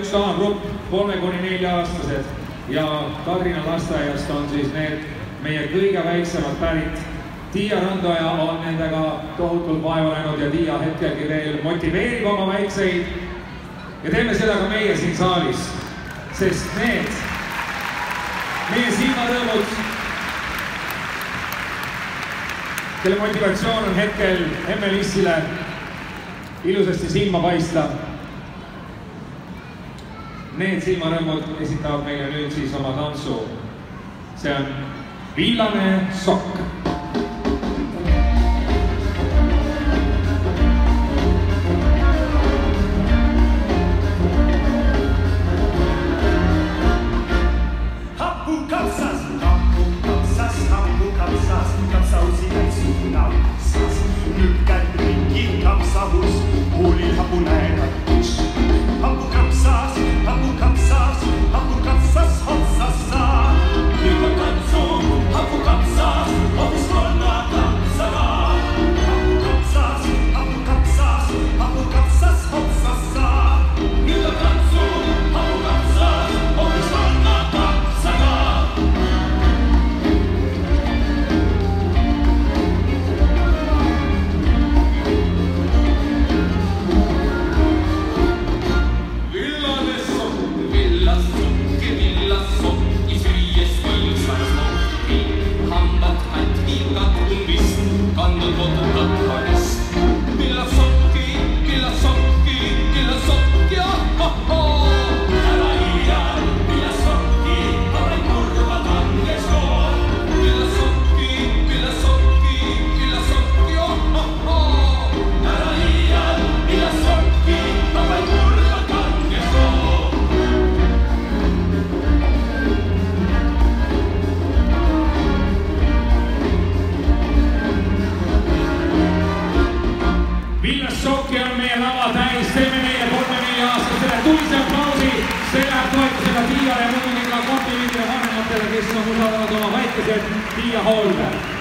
üks A-grupp, 3–4-aastased ja Kadrina lasteaiast on siis need meie kõige väiksemad pärit. Tiia Randoja on nendega tohutult vaeva näinud ja Tiia hetkelgi veel motiveerib oma väikseid ja teeme seda ka meie siin saalis, sest need meie silmarõõmud, kelle motivatsioon on hetkel Emmelissile ilusasti silma paista. Need silmarõõmud esitavad meile nüüd siis oma tantsu. See on Villane sokk. Sokki on meie lava täis, teeme neile 3–4-aastastele tulise aplausi, see läheb toetusega Tiiale ja muidugi ka komplimendile vanematele, kes on usaldanud oma väikesed Tiia hoolde.